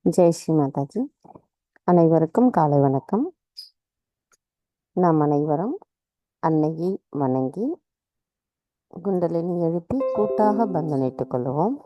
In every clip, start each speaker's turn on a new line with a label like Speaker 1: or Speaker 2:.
Speaker 1: ஜெய் ஸ்ரீ மாதாஜி. அனைவருக்கும் காலை வணக்கம். நாம் அனைவரும் அன்னையை வணங்கி குண்டலினி எழுப்பி கூட்டாக பந்தனிட்டுக் கொள்வோம்.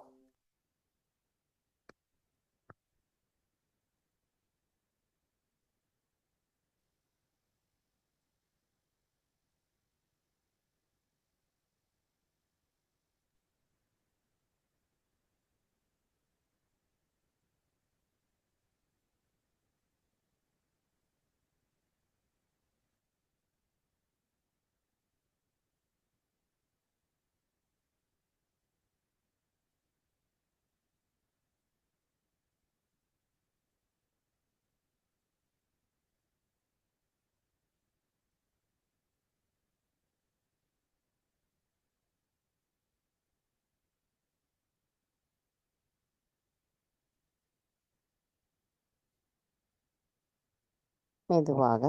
Speaker 1: மெதுவாக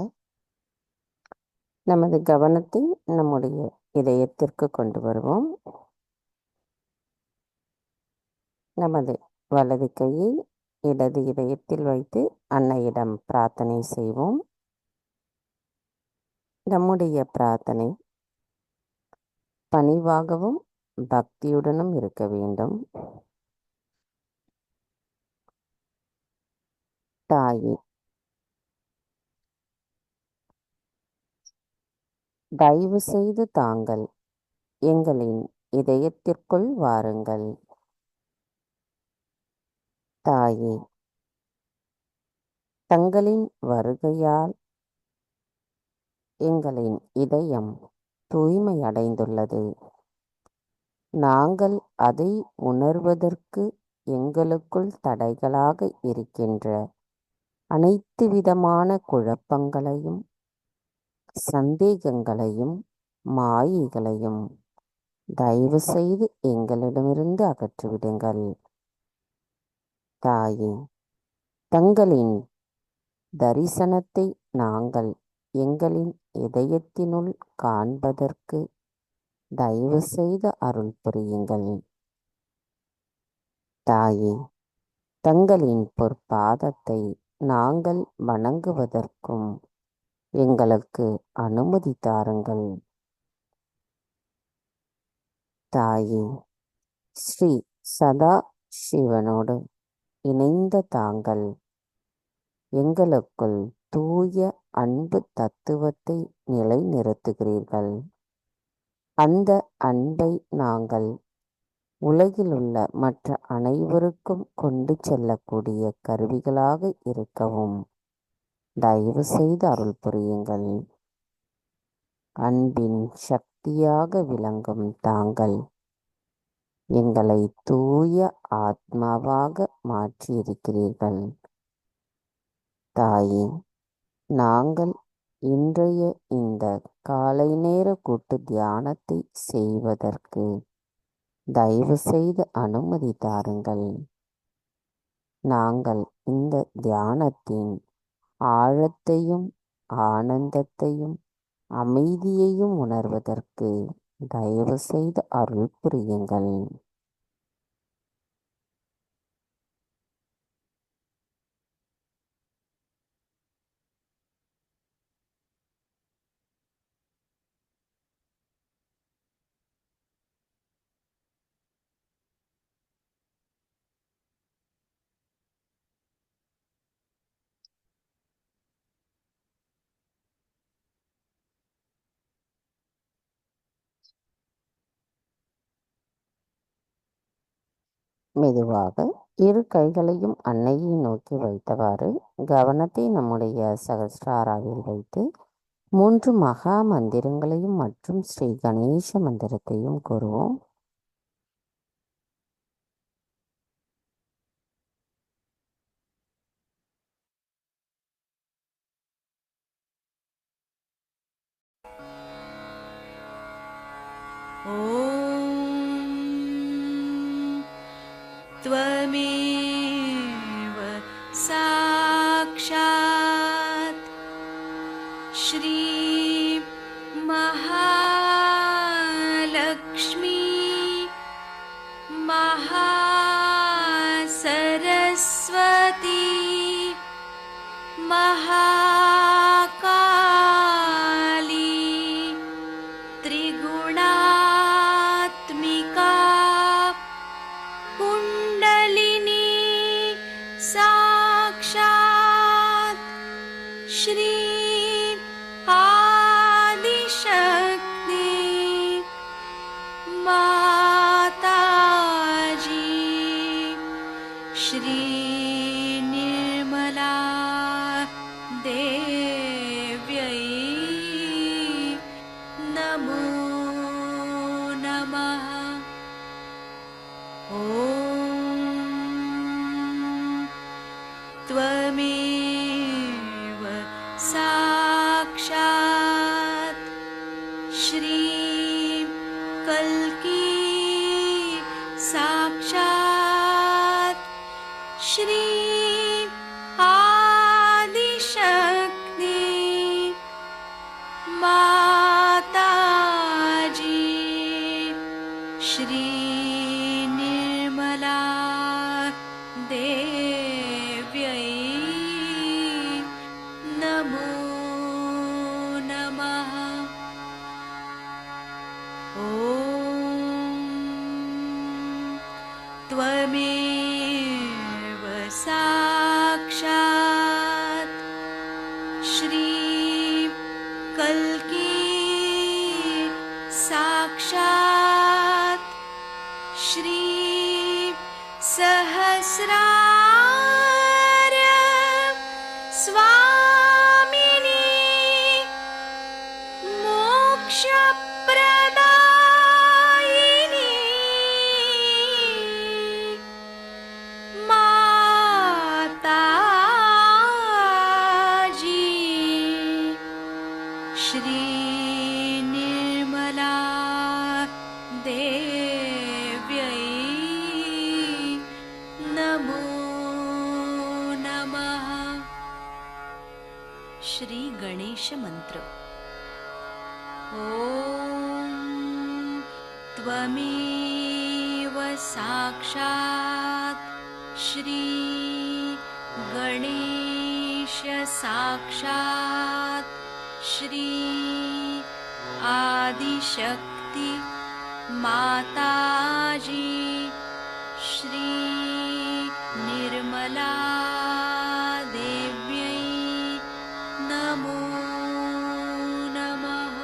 Speaker 1: நமது கவனத்தை நம்முடைய இதயத்திற்கு கொண்டு வருவோம். நமது வலது கையை இடது இதயத்தில் வைத்து அன்னையிடம் பிரார்த்தனை செய்வோம். நம்முடைய பிரார்த்தனை பணிவாகவும் பக்தியுடனும் இருக்க வேண்டும். தாயே, தயவு செய்து தாங்கள் எங்களின் இதயத்திற்குள் வாருங்கள். தாயே, தங்களின் வருகையால் எங்களின் இதயம் தூய்மையடைந்துள்ளது. நாங்கள் அதை உணர்வதற்கு எங்களுக்குள் தடைகளாக இருக்கின்ற அனைத்து விதமான குழப்பங்களையும் சந்தேகங்களையும் மாயைகளையும் தயவு செய்து எங்களிடமிருந்து அகற்றிவிடுங்கள். தாயே, தங்களின் தரிசனத்தை நாங்கள் எங்களின் இதயத்தினுள் காண்பதற்கு தயவு செய்து அருள் புரியுங்கள். தாயே, தங்களின் பொற்பாதத்தை நாங்கள் வணங்குவதற்கும் எங்களுக்கு அனுமதி தாருங்கள். தாயே, ஸ்ரீ சதா சிவனோடு இணைந்த தாங்கள் எங்களுக்குள் தூய அன்பு தத்துவத்தை நிலைநிறுத்துகிறீர்கள். அந்த அன்பை நாங்கள் உலகிலுள்ள மற்ற அனைவருக்கும் கொண்டு செல்லக்கூடிய கருவிகளாக இருக்கவும் தயவு செய்து அருள் புரியுங்கள். அன்பின் சக்தியாக விளங்கும் தாங்கள் எங்களை தூய ஆத்மாவாக மாற்றியிருக்கிறீர்கள். தாயே, நாங்கள் இன்றைய இந்த காலை நேர கூட்டு தியானத்தை செய்வதற்கு தயவு செய்து அனுமதி தாருங்கள். நாங்கள் இந்த தியானத்தின் ஆழத்தையும் ஆனந்தத்தையும் அமைதியையும் உணர்வதற்கு தயவு செய்து அருள் புரியுங்கள். மெதுவாக இரு கைகளையும் அன்னையை நோக்கி வைத்தவாறு கவனத்தை நம்முடைய சகஸ்ராராவில் வைத்து 3 மகா மந்திரங்களையும் மற்றும் ஸ்ரீ கணேச மந்திரத்தையும் கூறுவோம்.
Speaker 2: त्वमेव साक्षात् श्री महालक्ष्मी महासरस्वती महाकाली त्रिगुणात्मिका कुण्डलिनी साक्षात् श्री आदिशक्ति माताजी श्री निर्मला देव्यै नमो नमः। ॐ त्वमेव साक्षात् श्री कल्की साक्षात् श्री आदिशक्ति माताजी श्री निर्मला देव्यै नमो नमः। ॐ त्वमेव साक्षात् श्री कल्की साक्षात् श्री सहस्रार्य स्वामिनी मोक्षप्रदायिनी माताजी श्री निर्मला देव्यै नमो नमः। श्री गणेश मंत्र। ॐ त्वमेव साक्षात् श्री गणेश साक्षात् श्री आदिशक्ति माताजी श्री निर्मला देव्यै नमो नमः।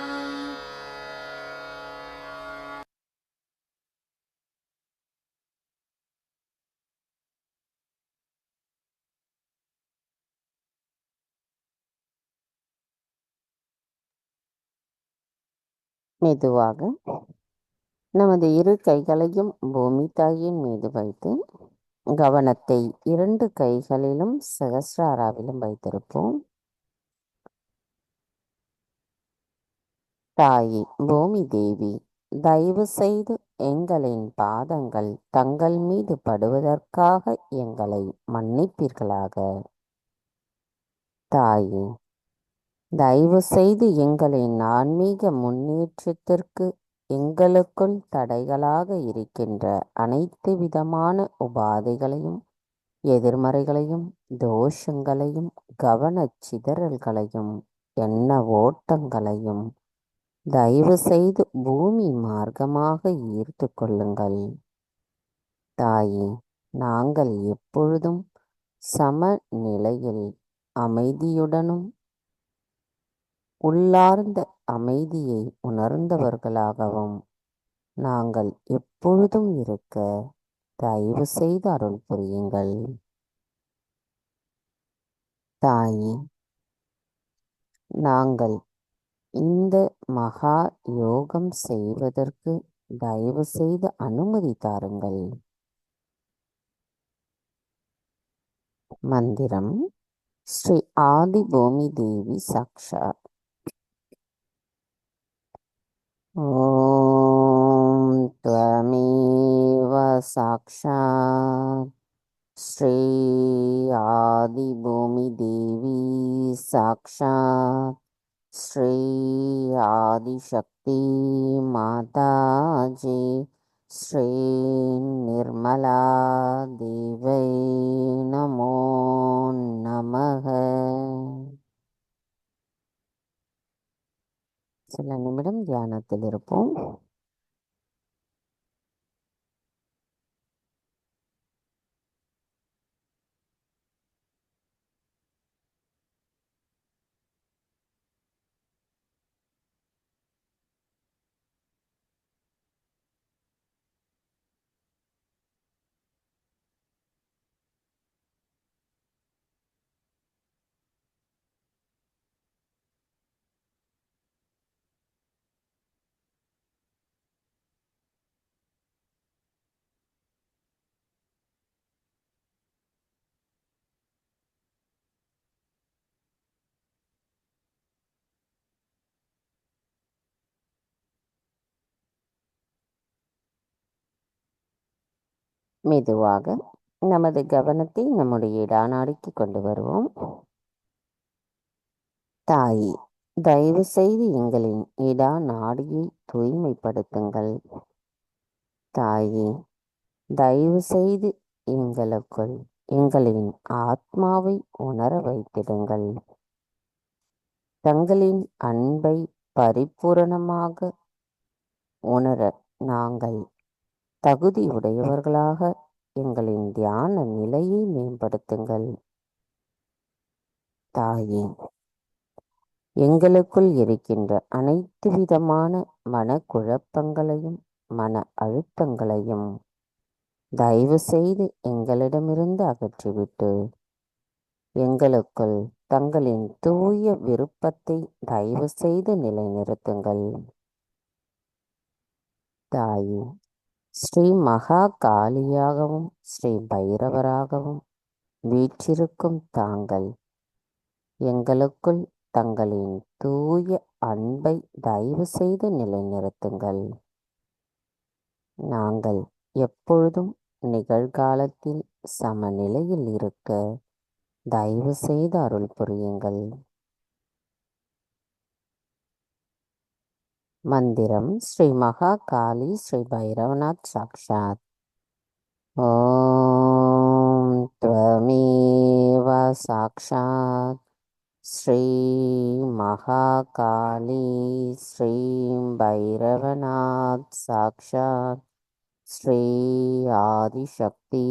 Speaker 1: மெதுவாக நமது இரு கைகளையும் பூமி தாயின் மீது வைத்து கவனத்தை 2 கைகளிலும் சகஸ்ராராவிலும் வைத்திருப்போம். தாயே பூமி தேவி, தயவு செய்து எங்களின் பாதங்கள் தங்கள் மீது படுவதற்காக எங்களை மன்னிப்பீர்களாக. தாயே, தயவு செய்து எங்களின் ஆன்மீக முன்னேற்றத்திற்கு எங்களுக்குள் தடைகளாக இருக்கின்ற அனைத்து விதமான உபாதைகளையும், எதிர்மறைகளையும், தோஷங்களையும், கவனச்சிதறல்களையும், எண்ண ஓட்டங்களையும் தயவு செய்து பூமி மார்க்கமாக ஈர்த்து கொள்ளுங்கள். தாயே, நாங்கள் எப்பொழுதும் சமநிலையில் அமைதியுடனும் உள்ளார்ந்த அமைதியை உணர்ந்தவர்களாகவும் நாங்கள் எப்பொழுதும் இருக்க தயவு செய்து அருள் புரியுங்கள். தாயே, நாங்கள் இந்த மகா யோகம் செய்வதற்கு தயவு செய்து அனுமதி தாருங்கள். மந்திரம் ஸ்ரீ ஆதி பூமி தேவி சாக்ஷாத். ஓம் த்வமேவ சாக்ஷாத் ஸ்ரீ ஆதி பூமி தேவி சாக்ஷாத் ஸ்ரீ ஆதிசக்தி மாதாஜி ஸ்ரீ நிர்மலா தேவை நமோ நமக. சில நிமிடம் தியானத்தில் இருப்போம். மெதுவாக நமது கவனத்தை நம்முடைய இடாநாடிக்கு கொண்டு வருவோம். தாயே, தயவு செய்து எங்களின் இடா நாடியை தூய்மைப்படுத்துங்கள். தாயே, தயவு செய்து எங்களுக்குள் எங்களின் ஆத்மாவை உணர வைத்திடுங்கள். தங்களின் அன்பை பரிபூரணமாக உணர நாங்கள் தகுதியுடையவர்களாக எங்களின் தியான நிலையை மேம்படுத்துங்கள். தாயே, எங்களுக்குள் இருக்கின்ற அனைத்து விதமான மனக்குழப்பங்களையும் மன அழுத்தங்களையும் தயவு செய்து எங்களிடமிருந்து அகற்றிவிட்டு எங்களுக்குள் தங்களின் தூய விருப்பத்தை தயவு செய்து நிலைநிறுத்துங்கள். தாயே, ஸ்ரீ மகா காளியாகவும் ஸ்ரீ பைரவராகவும் வீற்றிருக்கும் தாங்கள் எங்களுக்குள் தங்களின் தூய அன்பை தயவு செய்து நிலைநிறுத்துங்கள். நாங்கள் எப்பொழுதும் நிகழ்காலத்தில் சமநிலையில் இருக்க தயவு செய்து அருள் புரியுங்கள். மந்திரம் ஸ்ரீ மகா காளி ஸ்ரீ பைரவநாத் சாக்ஷாத். ஓம் த்வமேவ சாக்ஷாத் ஸ்ரீ மகா காளி ஸ்ரீ பைரவநாத் சாக்ஷாத் ஸ்ரீ ஆதிசக்தி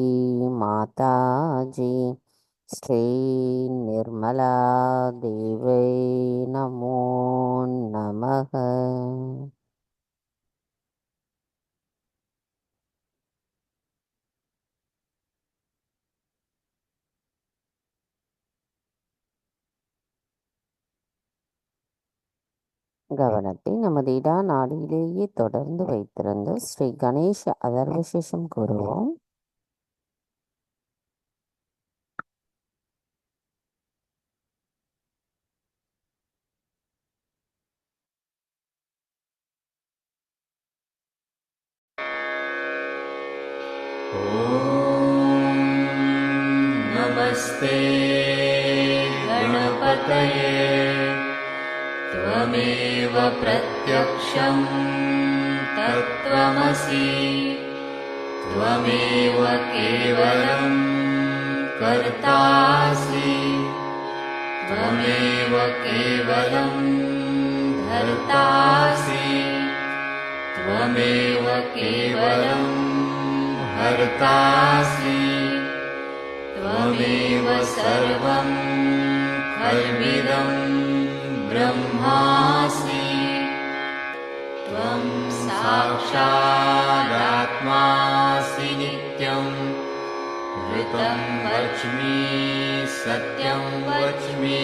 Speaker 1: மாதாஜி ஸ்ரீ நிர்மலா தேவை நமோ நமக. கவனத்தை நமது இடா நாடியிலேயே தொடர்ந்து வைத்திருந்து ஸ்ரீ கணேஷ அதர்வசேஷம் கூறுவோம்.
Speaker 2: नमस्ते गणपतये त्वमेव प्रत्यक्षं तत्त्वमसि त्वमेव केवलं कर्तासि त्वमेव केवलं धर्तासि त्वमेव केवलं हर्तासि त्वमेव सर्वं खल्विदं ब्रह्मासि त्वं साक्षादात्मासि नित्यं ऋतं वच्मि सत्यं वच्मि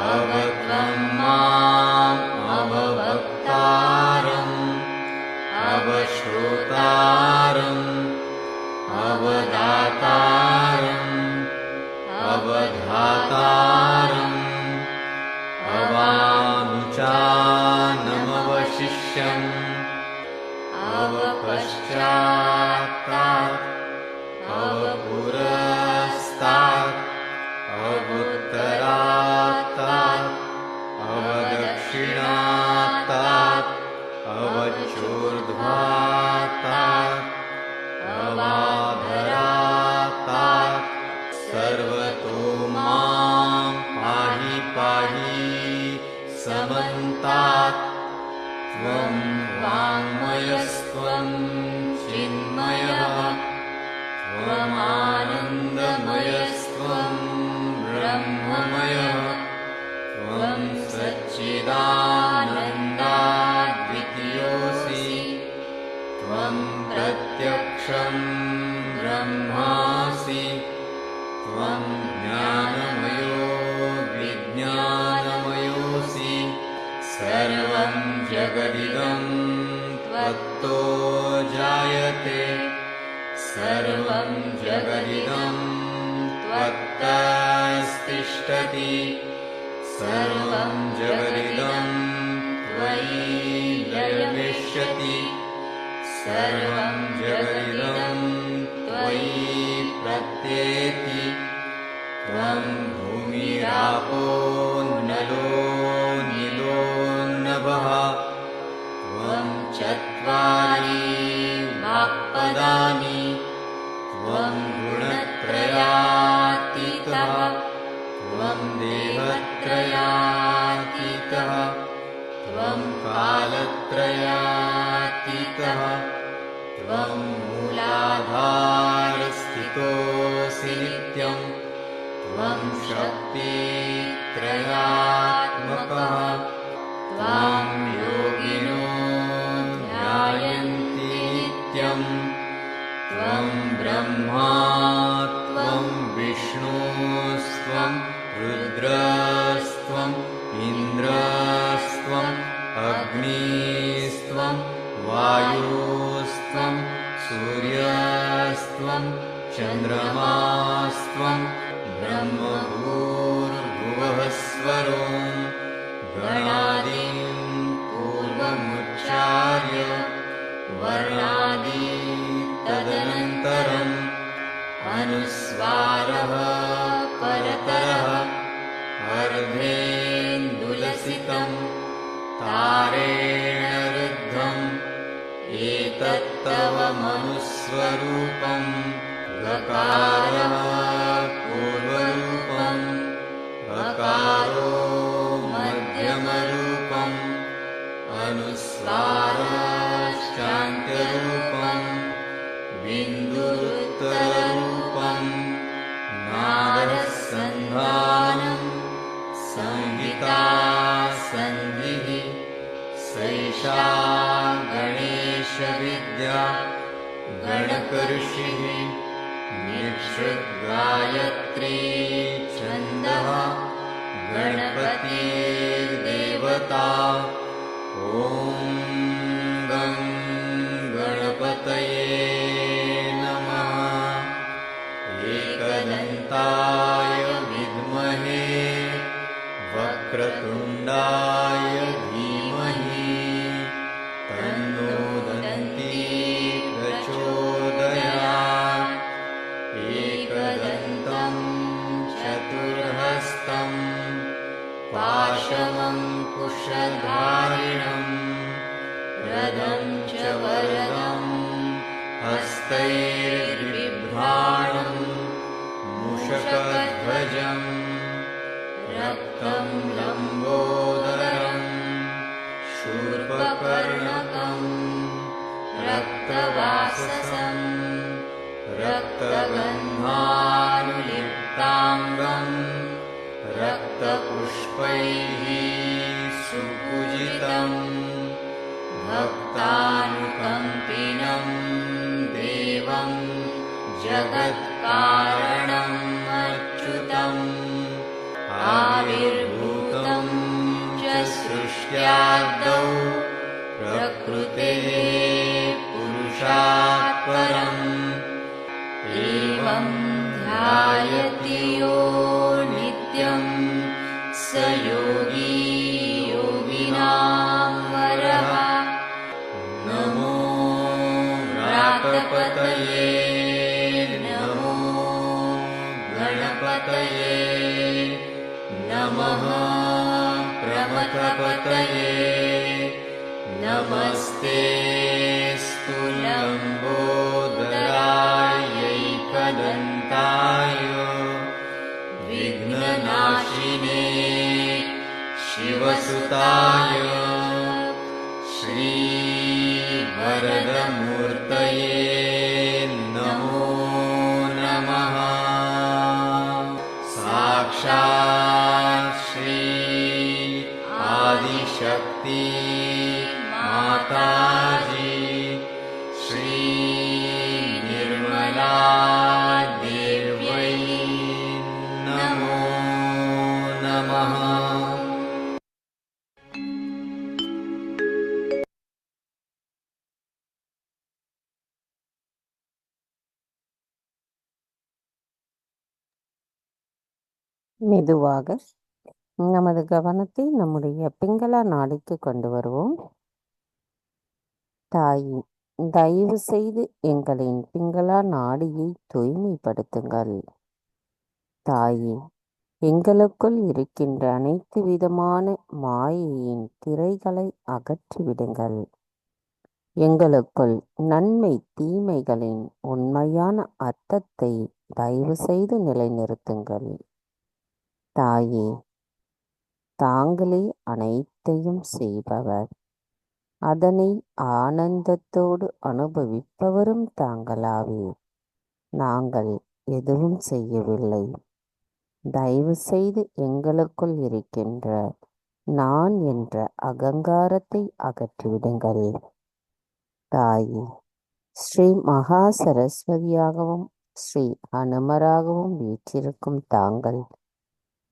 Speaker 2: अवत्वं माम् अववक्तारम् अवश्रोतारम् अवदातारम् अवधातारम् अवानुचानमवशिष्यम् अवपश्चात्तात् अवपुरस्तात् अवुत्तरात्तात् समन्तात् त्वं वाङ्मयस्त्वं चिन्मयः त्वमानन्दमयस्त्वं ब्रह्ममयः त्वं सच्चिदानन्दाद्वितीयोऽसि त्वं प्रत्यक्षं ब्रह्मासि त्वं ज्ञानमयो विज्ञानमयोऽसि सर्वं जगदिदं त्वत्तो जायते सर्वं जगदिदं त्वत्तस्तिष्ठति सर्वं जगदिदं त्वयि लयमिष्यति सर्वं जगदिदं त्वयि प्रत्येति त्वं भूमिरापो नलो नीलो नभः त्वं चत्वारि वाक्पदानि त्वं गुणत्रयातीतः त्वं देहत्रयातीतः त्वं कालत्रयातीतः त्वं मूलाधारस्थितोऽसि नित्यं त्वं शक्तित्रयात्मकः त्वां योगिनो ध्यायन्ति नित्यं त्वं ब्रह्मा त्वं विष्णुस्त्वं रुद्रस्त्वम् इन्द्रस्त्वम् अग्निस्त्वं वायुस्त्वं सूर्यस्त्वं चन्द्रमास्त्वं ब्रह्मभूर्भुवः स्वरो गणादीन् पूर्वमुच्चार्य वर्णादि तदनन्तरम् अनुस्वारः परतरः अर्धेन्दुलसितं तारेण रुद्धम् एतत्तव मनुस्वरूपं गकारः पूर्वरूपम् अकारो मध्यमरूपम् अनुस्वारश्चान्त्यरूपम् बिन्दुरुत्तररूपम् नादसन्धानं संहिता सन्धिः सैषा गणेशविद्या गणकऋषिः निःसृद्गायत्री छन्दः गणपतिर्देवता ॐ गं गणपतये नमः एकदन्ताय विद्महे वक्रतुण्डाय धीमहि तन्नो दन्ती प्रचोदयात् एकदन्तं चतुर्हस्तं पाशमङ्कुशधारिणं रदं च वरदं हस्तैर्बिभ्राणं मूषकध्वजं रक्तं लम्बोदरं शूर्पकर्णकं रक्तवाससं रक्तगन्धानुलिप्ताङ्गं रक्तपुष्पैः सुपूजितं भक्तानुकम्पिनं देवं जगत्कारणम् अच्युतम् आविर्भूतं च सृष्ट्यादौ प्रकृतेः पुरुषात् परम् एवं ध्यायति यो नित्यं स योगी योगिनां वरः नमो व्रातपतये नमो गणपतये नमः प्रमथपतये नमस्ते स्थूलम्बोदरायैकदन्ताय विघ्ननाशिने शिवसुताय श्रीवरदमूर्तये नमो नमः। साक्षात् श्री आदिशक्ति माताजी श्री निर्मला देव्यै नमो नमः।
Speaker 1: மெதுவாக நமது கவனத்தை நம்முடைய பிங்களா நாடிக்கு கொண்டு வருவோம். தாயே, தயவு செய்து எங்களின் பிங்களா நாடியை தூய்மைப்படுத்துங்கள். தாயே, எங்களுக்குள் இருக்கின்ற அனைத்து விதமான மாயையின் திரைகளை அகற்றிவிடுங்கள். எங்களுக்குள் நன்மை தீமைகளின் உண்மையான அர்த்தத்தை தயவு செய்து நிலைநிறுத்துங்கள். தாயே, தாங்களே அனைத்தையும் செய்பவர், அதனை ஆனந்தத்தோடு அனுபவிப்பவரும் தாங்களாவே. நாங்கள் எதுவும் செய்யவில்லை. தயவு செய்து எங்களுக்குள் இருக்கின்ற நான் என்ற அகங்காரத்தை அகற்றிவிடுங்கள். தாயே, ஸ்ரீ மகா சரஸ்வதியாகவும் ஸ்ரீ ஹனுமராகவும் வீற்றிருக்கும் தாங்கள்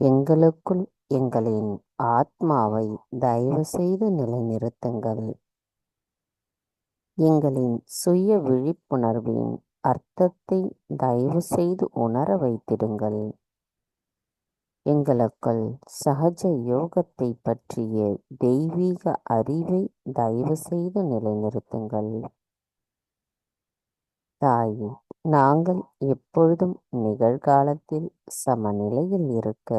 Speaker 1: எங்களுக்குள் எங்களின் ஆத்மாவை தயவு செய்து நிலைநிறுத்துங்கள். எங்களின் சுய விழிப்புணர்வின் அர்த்தத்தை தயவு செய்து உணர வைத்திடுங்கள். எங்களுக்குள் சஹஜ யோகத்தை பற்றிய தெய்வீக அறிவை தயவு செய்து நிலைநிறுத்துங்கள். தாயே, நாங்கள் எப்பொழுதும் நிகழ்காலத்தில் சமநிலையில் இருக்க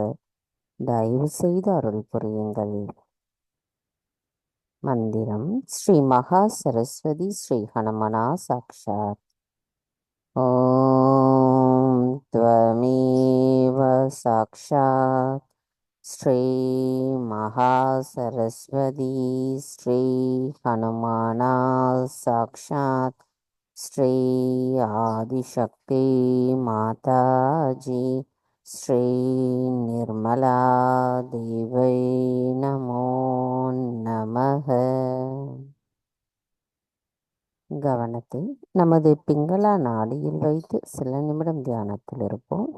Speaker 1: தயவு செய்து அருள் புரியுங்கள். மந்திரம் ஸ்ரீ மகா சரஸ்வதி ஸ்ரீ ஹனுமனா சாக்ஷாத். ஓம் த்வமேவ சாக்ஷாத் ஸ்ரீ மகா சரஸ்வதி ஸ்ரீ ஹனுமானா சாக்ஷாத் ஸ்ரீ ஆதிசக்தி மாதாஜி ஸ்ரீ நிர்மலா தேவை நமோ நமக. கவனத்தை நமது பிங்களா நாடியில் வைத்து சில நிமிடம் தியானத்தில் இருப்போம்.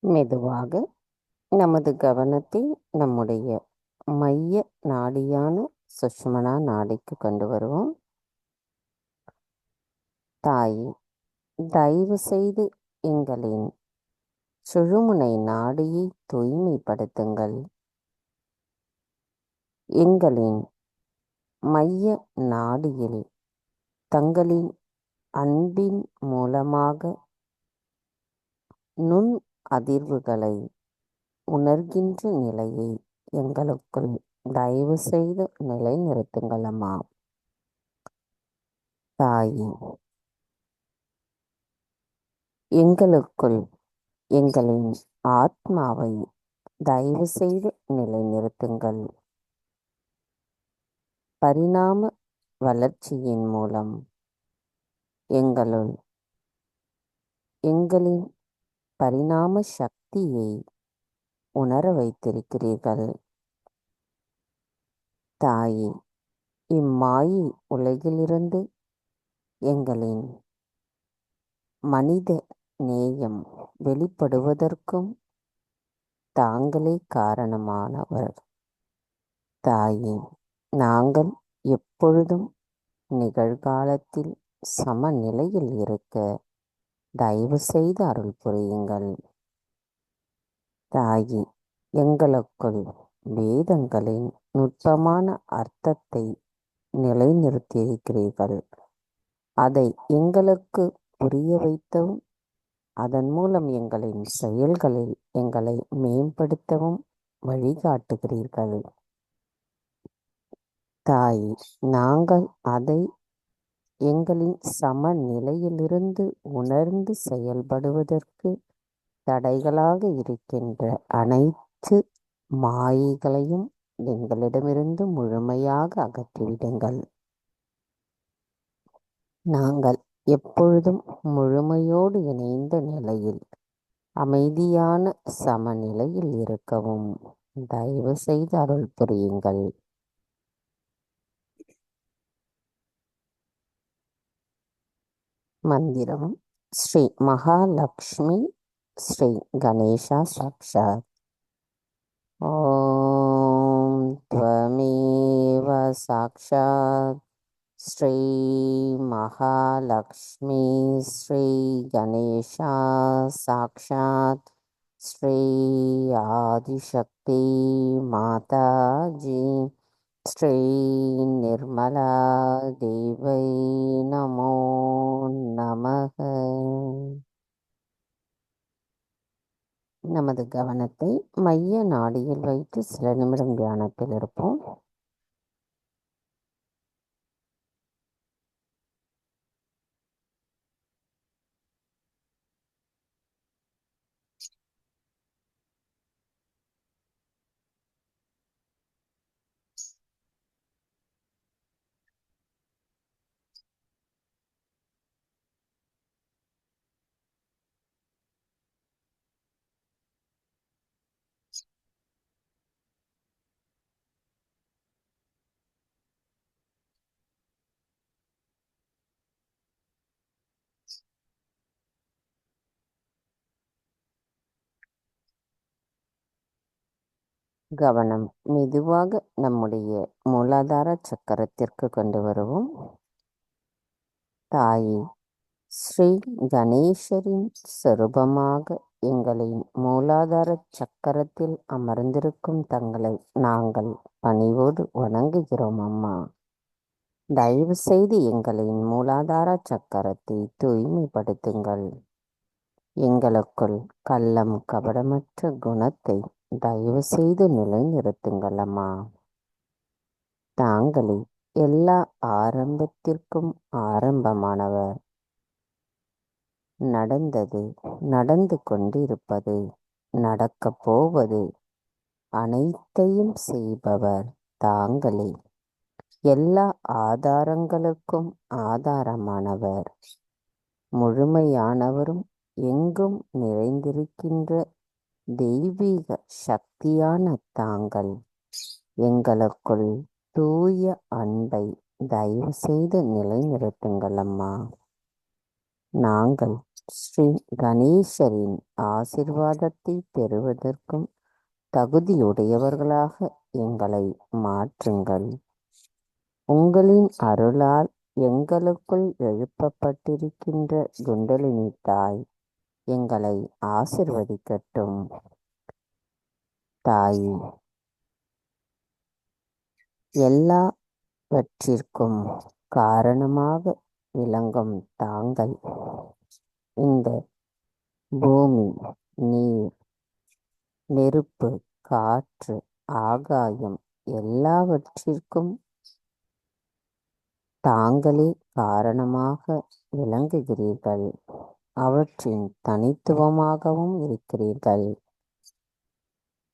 Speaker 1: மெதுவாக நமது கவனத்தை நம்முடைய மைய நாடியான சுஷ்மனா நாடிக்கு கொண்டு வருவோம். தாயே, தயவு செய்து எங்களின் சுழுமுனை நாடியை தூய்மைப்படுத்துங்கள். எங்களின் மைய நாடியில் தங்களின் அன்பின் மூலமாக நுண் அதிர்வுகளை உணர்கின்ற நிலையை எங்களுக்குள் தயவு செய்து நிலைநிறுத்துங்கள் அம்மா. தாயே, எங்களுக்குள் எங்களின் ஆத்மாவை தயவு செய்து நிலைநிறுத்துங்கள். பரிணாம வளர்ச்சியின் மூலம் எங்களின் பரிணாம சக்தியை உணர வைத்திருக்கிறீர்கள். தாயே, இம்மாயை உலகிலிருந்து எங்களின் மனித நேயம் வெளிப்படுவதற்கும் தாங்களே காரணமானவர். தாயே, நாங்கள் எப்பொழுதும் நிகழ்காலத்தில் சமநிலையில் இருக்க தயவு செய்து அருள் புரியுங்கள். தாயே, எங்களுக்குள் வேதங்களின் நுட்பமான அர்த்தத்தை நிலைநிறுத்தியிருக்கிறீர்கள். அதை எங்களுக்கு புரிய வைத்தவும் அதன் மூலம் எங்களின் செயல்களில் எங்களை மேம்படுத்தவும் வழிகாட்டுகிறீர்கள். தாயே, நாங்கள் அதை எங்களின் சமநிலையிலிருந்து உணர்ந்து செயல்படுவதற்கு தடைகளாக இருக்கின்ற அனைத்து மாயைகளையும் எங்களிடமிருந்து முழுமையாக அகற்றிவிடுங்கள். நாங்கள் எப்பொழுதும் முழுமையோடு இணைந்த நிலையில் அமைதியான சமநிலையில் இருக்கவும் தயவு செய்து அருள் புரியுங்கள். மந்திரம்: ஸ்ரீ மகாலட்சுமி ஸ்ரீ கணேசா சாக்ஷாத். ஓம் த்வமேவ சாக்ஷாத் ஸ்ரீ மகாலட்சுமி ஸ்ரீ கணேசா சாக்ஷாத் ஸ்ரீ ஆதிசக்தி மாதாஜி ஸ்ரீ நிர்மலா தேவை நமோ நமக. நமது கவனத்தை மைய நாடியில் வைத்து சில நிமிடம் தியானத்தில் இருப்போம். கவனம் மெதுவாக நம்முடைய மூலாதார சக்கரத்திற்கு கொண்டு வருவோம். தாயே, ஸ்ரீ கணேசரின் சொரூபமாக எங்களின் மூலாதார சக்கரத்தில் அமர்ந்திருக்கும் தங்களை நாங்கள் பணிவோடு வணங்குகிறோம் அம்மா. தயவு செய்து எங்களின் மூலாதார சக்கரத்தை தூய்மைப்படுத்துங்கள். எங்களுக்குள் கள்ளம் கபடமற்ற குணத்தை தயவு செய்து நிலைநிறுத்துங்கள் அம்மா. தாங்களே எல்லா ஆரம்பத்திற்கும் ஆரம்பமானவர். நடந்தது, நடந்து கொண்டிருப்பது, நடக்கப் போவது அனைத்தையும் செய்பவர் தாங்களே. எல்லா ஆதாரங்களுக்கும் ஆதாரமானவர். முழுமையானவரும் எங்கும் நிறைந்திருக்கின்ற தெய்வீக சக்தியான தாங்கள் எங்களுக்குள் தூய அன்பை தயவு செய்து நிலைநிறுத்துங்கள் அம்மா. நாங்கள் ஸ்ரீ கணேசரின் ஆசிர்வாதத்தை பெறுவதற்கும் தகுதியுடையவர்களாக எங்களை மாற்றுங்கள். உங்களின் அருளால் எங்களுக்குள் எழுப்பப்பட்டிருக்கின்ற குண்டலினி தாய் எங்களை ஆசிர்வதிக்கட்டும். தாயே, எல்லாவற்றிற்கும் காரணமாக விளங்கும் தாங்கள் இந்த பூமி, நீர், நெருப்பு, காற்று, ஆகாயம் எல்லாவற்றிற்கும் தாங்களே காரணமாக விளங்குகிறீர்கள். அவற்றின் தனித்துவமாகவும் இருக்கிறீர்கள்.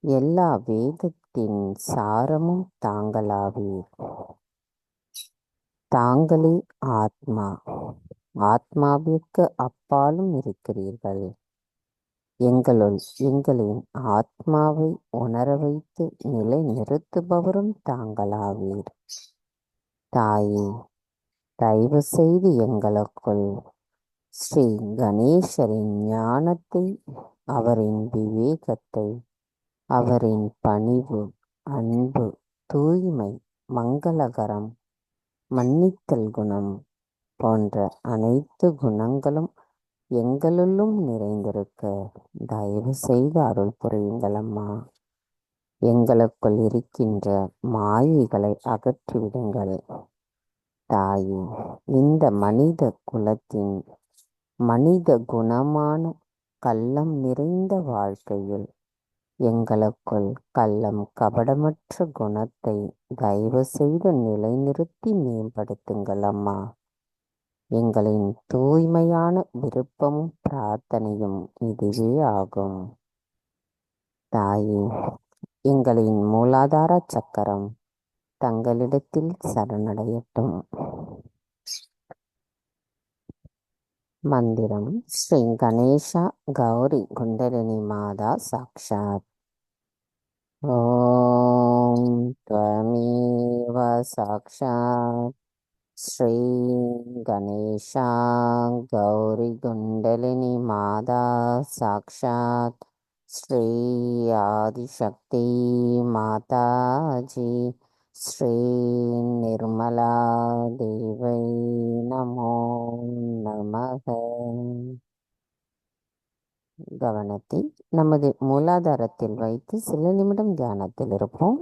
Speaker 1: எல்லா வேதத்தின் சாரமும் தாங்களாவீர். தாங்களே ஆத்மா. ஆத்மாவிற்கு அப்பாலும் இருக்கிறீர்கள். எங்களின் ஆத்மாவை உணர வைத்து நிலை நிறுத்துபவரும் தாங்களாவீர். தாயே, தயவு செய்து எங்களுக்குள் ஸ்ரீ கணேசரின் ஞானத்தை, அவரின் விவேகத்தை, அவரின் பணிவு, அன்பு, தூய்மை, மங்களகரம், மன்னித்தல் குணம் போன்ற அனைத்து குணங்களும் எங்களுள்ளும் நிறைந்திருக்க தயவு செய்து அருள் புரியுங்கள் அம்மா. எங்களுக்குள் இருக்கின்ற மாயைகளை அகற்றிவிடுங்கள் தாயே. இந்த மனித குலத்தின் மனித குணமான கள்ளம் நிறைந்த வாழ்க்கையில் எங்களுக்குள் கள்ளம் கபடமற்ற குணத்தை தயவு செய்து நிலைநிறுத்தி மேம்படுத்துங்கள் அம்மா. எங்களின் தூய்மையான விருப்பமும் பிரார்த்தனையும் இதுவே ஆகும் தாயே. எங்களின் மூலாதார சக்கரம் தங்களிடத்தில் சரணடையட்டும். மந்திரம் ஸ்ரீ கணேசா கௌரி குண்டலினி மாதா சாக்ஷாத். ஓம் த்வமேவ சாக்ஷாத் ஸ்ரீ கணேசா கௌரி குண்டலினி மாதா சாக்ஷாத் ஸ்ரீ ஆதிசக்தி மாதாஜி ஸ்ரீ நிர்மலா தேவை நமோ நமக. கவனத்தை நமது மூலாதாரத்தில் வைத்து சில நிமிடம் தியானத்தில் இருப்போம்.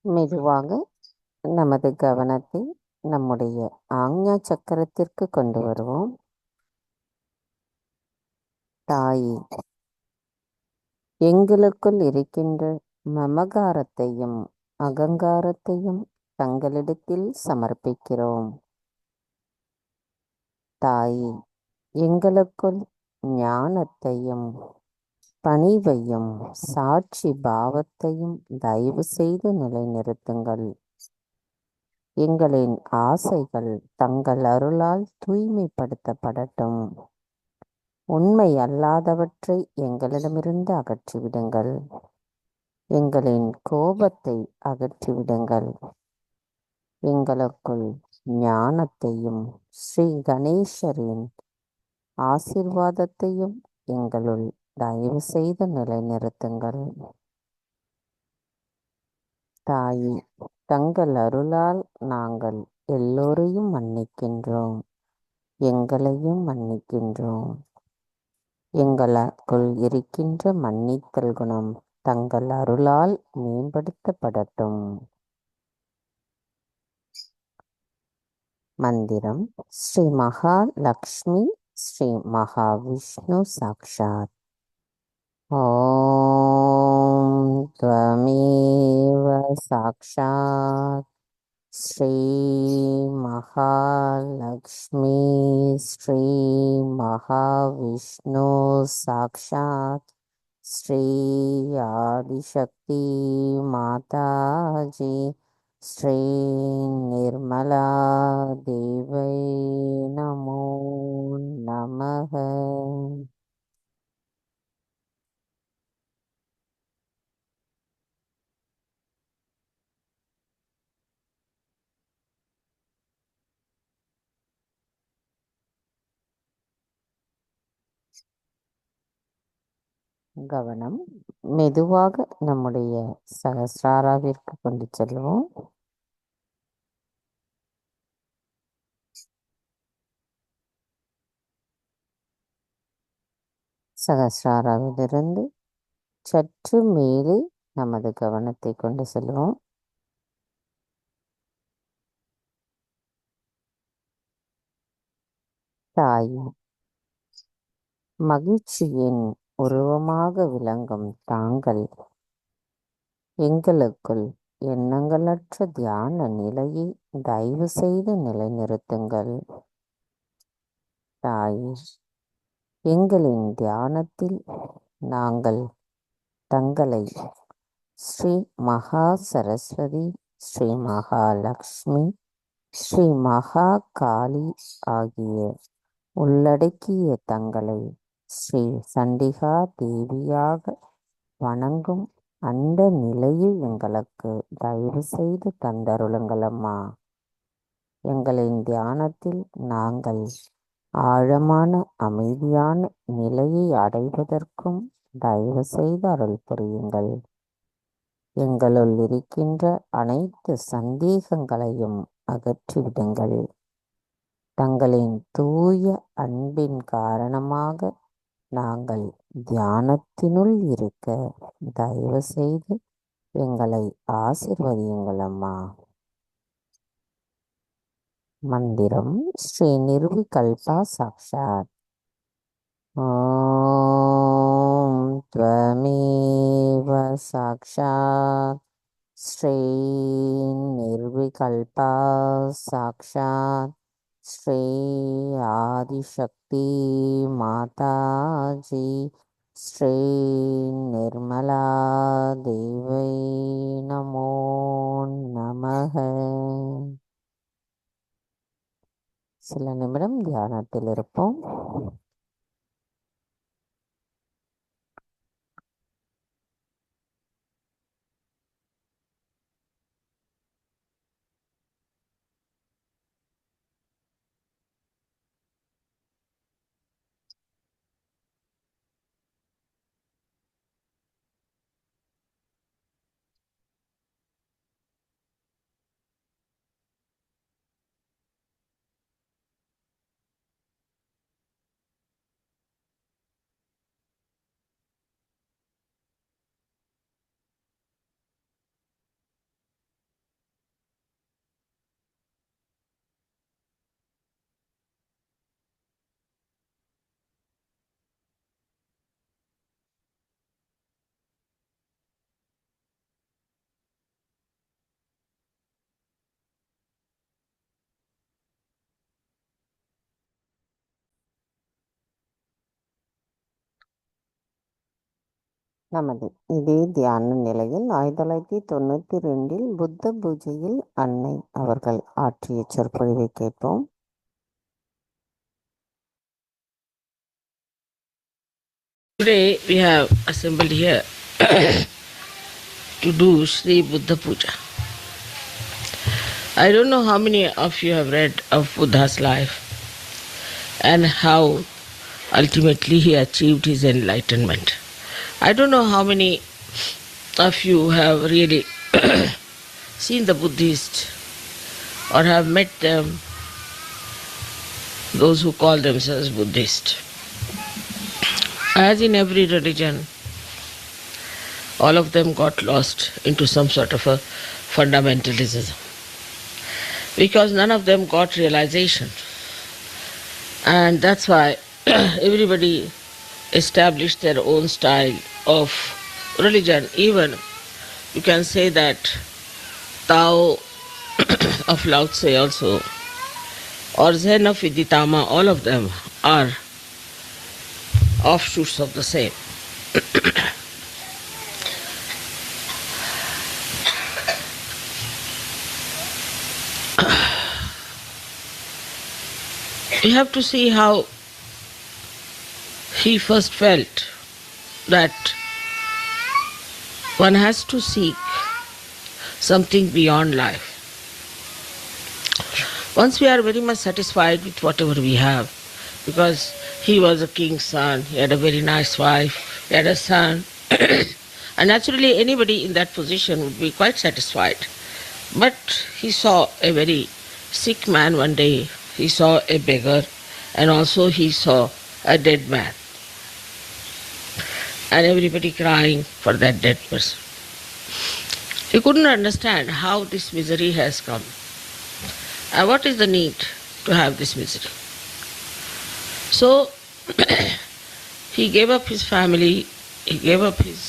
Speaker 1: மெதுவாக நமது கவனத்தை நம்முடைய ஆக்ஞா சக்கரத்திற்கு கொண்டு வருவோம். தாயே, எங்களுக்குள் இருக்கின்ற மமகாரத்தையும் அகங்காரத்தையும் தங்களிடத்தில் சமர்ப்பிக்கிறோம். தாயே, எங்களுக்குள் ஞானத்தையும் பணிவையும் சாட்சி பாவத்தையும் தயவு செய்து நிலைநிறுத்துங்கள். எங்களின் ஆசைகள் தங்கள் அருளால் தூய்மைப்படுத்தப்படட்டும். உண்மை அல்லாதவற்றை எங்களிடமிருந்து அகற்றிவிடுங்கள். எங்களின் கோபத்தை அகற்றிவிடுங்கள். எங்களுக்குள் ஞானத்தையும் ஸ்ரீ கணேசரின் ஆசீர்வாதத்தையும் எங்களுள் தயவு செய்து நிலைநிறுத்துங்கள். தாயே, தங்கள் அருளால் நாங்கள் எல்லோரையும் மன்னிக்கின்றோம். எங்களையும் மன்னிக்கின்றோம். எங்களுக்குள் இருக்கின்ற மன்னித்தல் குணம் தங்கள் அருளால் மேம்படுத்தப்படட்டும். மந்திரம் ஸ்ரீ மகாலக்ஷ்மி ஸ்ரீ மகாவிஷ்ணு சாக்ஷாத். ஓம் த்வமேவ சாக்ஷாத் ஸ்ரீ மகாலக்ஷ்மி ஸ்ரீ மகாவிஷ்ணு சாக்ஷாத் ஸ்ரீ ஆதிசக்தி மாதாஜி ஸ்ரீ நிர்மலா தேவை நமோ நமக. கவனம் மெதுவாக நம்முடைய சகஸ்ராராவிற்கு கொண்டு செல்வோம். சகஸ்ராராவிலிருந்து சற்று மேலே நமது கவனத்தை கொண்டு செல்வோம். தாய், மகிழ்ச்சியின் உருவமாக விளங்கும் தாங்கள் எங்களுக்குள் எண்ணங்களற்ற தியான நிலையை தயவு செய்து நிலைநிறுத்துங்கள். தாயே, எங்களின் தியானத்தில் நாங்கள் தங்களை ஸ்ரீ மகா சரஸ்வதி, ஸ்ரீ மகாலக்ஷ்மி, ஸ்ரீ மகா காளி ஆகிய உள்ளடக்கிய தங்களை ஸ்ரீ சண்டிகா தேவியாக வணங்கும் அந்த நிலையை எங்களுக்கு தயவு செய்து தந்தருளுங்கள் அம்மா. எங்களின் தியானத்தில் நாங்கள் ஆழமான அமைதியான நிலையை அடைவதற்கும் தயவு செய்து அருள் புரியுங்கள். எங்களுள் இருக்கின்ற அனைத்து சந்தேகங்களையும் அகற்றிவிடுங்கள். தங்களின் தூய அன்பின் காரணமாக நாங்கள் தியானத்தினுள் இருக்க தயவு செய்து எங்களை ஆசிர்வதியுங்கள் அம்மா. மந்திரம் ஸ்ரீ நிர்விகல்பா சாக்ஷாத். ஓம் த்வமேவ சாக்ஷாத் ஸ்ரீ நிர்விகல்பா சாக்ஷாத் ஸ்ரீ ஆதிசக்தி மாதாஜி ஸ்ரீ நிர்மலா தேவை நமோ நமக. சில நிமிடம் தியானத்தில் இருப்போம். நமது இதே தியான நிலையில் 1992 புத்த பூஜையில் அன்னை அவர்கள் ஆற்றிய சொற்பொழிவை கேட்போம்.
Speaker 3: Today we have assembled here to do Sri Buddha Puja. I don't know how many of you have read of Buddha's life and how ultimately he achieved his enlightenment. I don't know how many of you have really seen the Buddhists or have met them, those who call themselves Buddhist. As in every religion, all of them got lost into some sort of a fundamentalism because none of them got realization. And that's why everybody established their own style of religion. Even you can say that Tao of Lao Tse also, or Zen of Viditama, all of them are offshoots of the same. You have to see how he first felt that one has to seek something beyond life. Once we are very much satisfied with whatever we have, because he was a king's son, he had a very nice wife, he had a son, and naturally anybody in that position would be quite satisfied. But he saw a very sick man one day, he saw a beggar, and also he saw a dead man. And everybody crying for that dead person. He couldn't understand how this misery has come. And what is the need to have this misery? So he gave up his family, he gave up his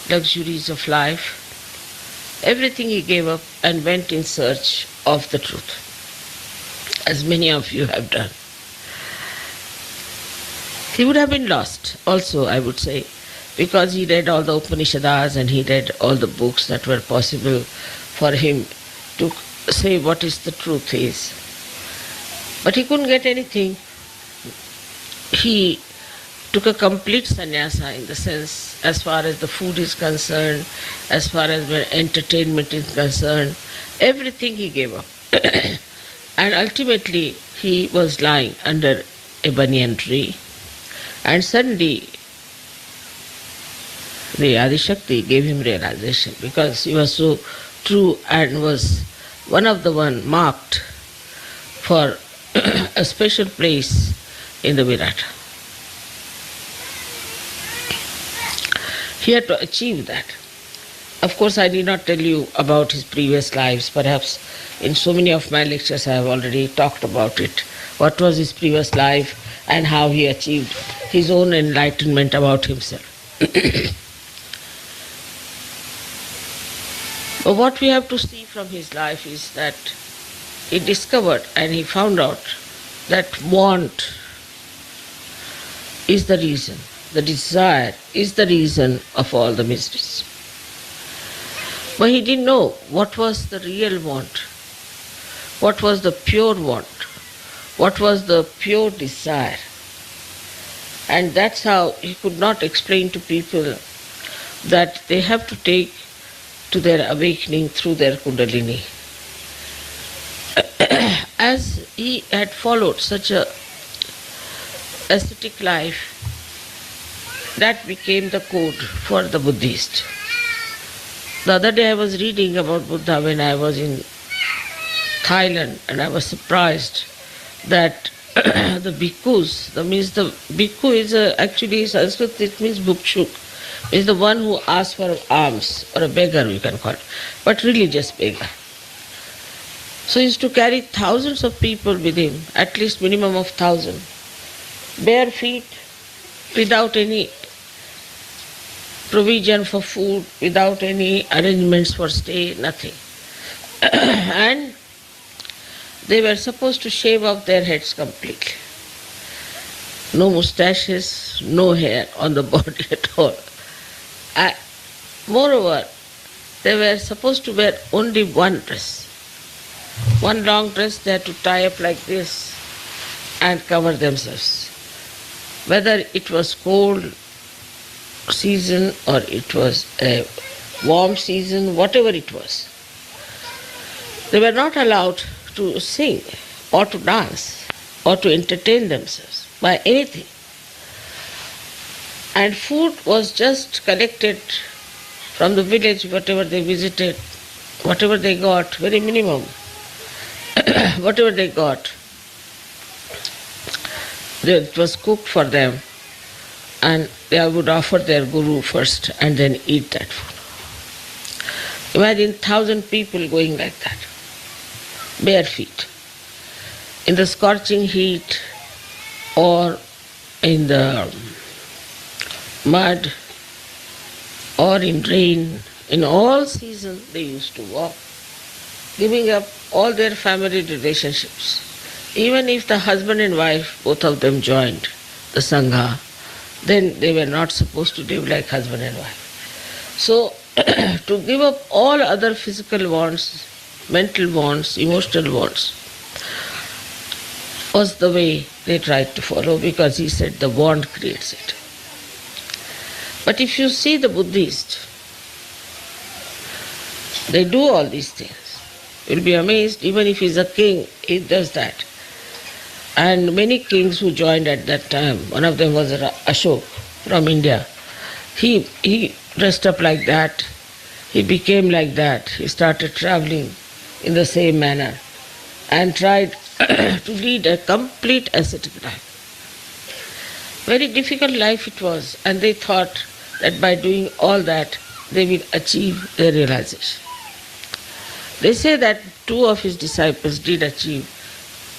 Speaker 3: luxuries of life, everything he gave up and went in search of the truth, as many of you have done. He would have been lost also, I would say, because he read all the Upanishads and he read all the books that were possible for him to say what is the truth is. But he couldn't get anything. He took a complete sannyasa in the sense, as far as the food is concerned, as far as the entertainment is concerned, everything he gave up. And ultimately he was lying under a banyan tree, and suddenly the Adishakti gave him realization, because he was so true and was one of the one marked for a special place in the Virata. He had to achieve that. Of course, I need not tell you about his previous lives. Perhaps in so many of my lectures I have already talked about it. What was his previous life and how he achieved his own enlightenment about himself. But what we have to see from his life is that he discovered and he found out that want is the reason, the desire is the reason of all the miseries. But he didn't know what was the real want, what was the pure want, what was the pure desire. And that's how he could not explain to people that they have to take to their awakening through their Kundalini. As he had followed such a ascetic life, that became the code for the Buddhist. The other day I was reading about Buddha when I was in Thailand, and I was surprised that the bhikkhus, that means the bhikkhu is actually Sanskrit, it means bhukshuk, is the one who asks for alms, or a beggar we can call it, but religious beggar. So he used to carry thousands of people with him, at least minimum of 1,000, bare feet, without any provision for food, without any arrangements for stay, nothing. And they were supposed to shave off their heads completely. No moustaches, no hair on the body at all. Moreover, they were supposed to wear only one dress. One long dress they had to tie up like this and cover themselves. Whether it was cold season or it was a warm season, whatever it was, they were not allowed to sing or to dance or to entertain themselves by anything. And food was just collected from the village, whatever they visited, whatever they got, very minimum, whatever they got, it was cooked for them, and they would offer their guru first and then eat that food. Imagine 1,000 people going like that, bare feet, in the scorching heat or in the mud or in rain. In all seasons they used to walk, giving up all their family relationships. Even if the husband and wife, both of them joined the Sangha, then they were not supposed to live like husband and wife. So, to give up all other physical wants, mental wants, emotional wants, was the way they tried to follow, because he said the bond creates it. But if you see the Buddhists, they do all these things. You'll be amazed, even if he's a king, he does that. And many kings who joined at that time, one of them was Ashok from India. He dressed up like that, he became like that, he started traveling in the same manner and tried to lead a complete ascetic life. Very difficult life it was, and they thought that by doing all that they will achieve their realization. They say that two of his disciples did achieve.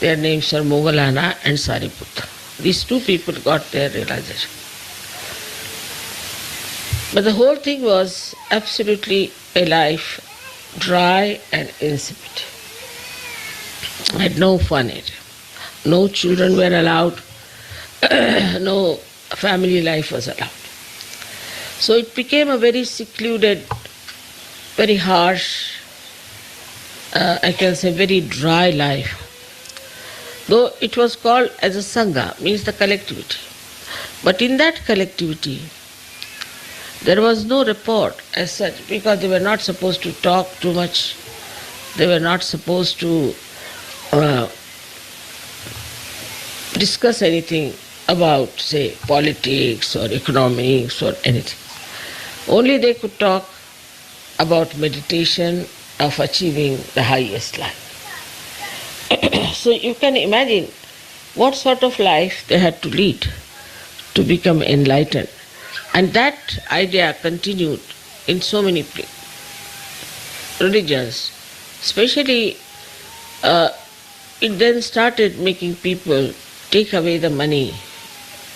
Speaker 3: Their names are Moggallana and Sariputta. These two people got their realization. But the whole thing was absolutely a life dry and insipid. Had no fun in it. No children were allowed. No family life was allowed. So it became a very secluded, very harsh, I can say very dry life. Though it was called as a Sangha, means the collectivity. But in that collectivity, there was no rapport as such, because they were not supposed to talk too much. They were not supposed to discuss anything about, say, politics or economics or anything. Only they could talk about meditation of achieving the highest life. So you can imagine what sort of life they had to lead to become enlightened. And that idea continued in so many religions. Especially, it then started making people take away the money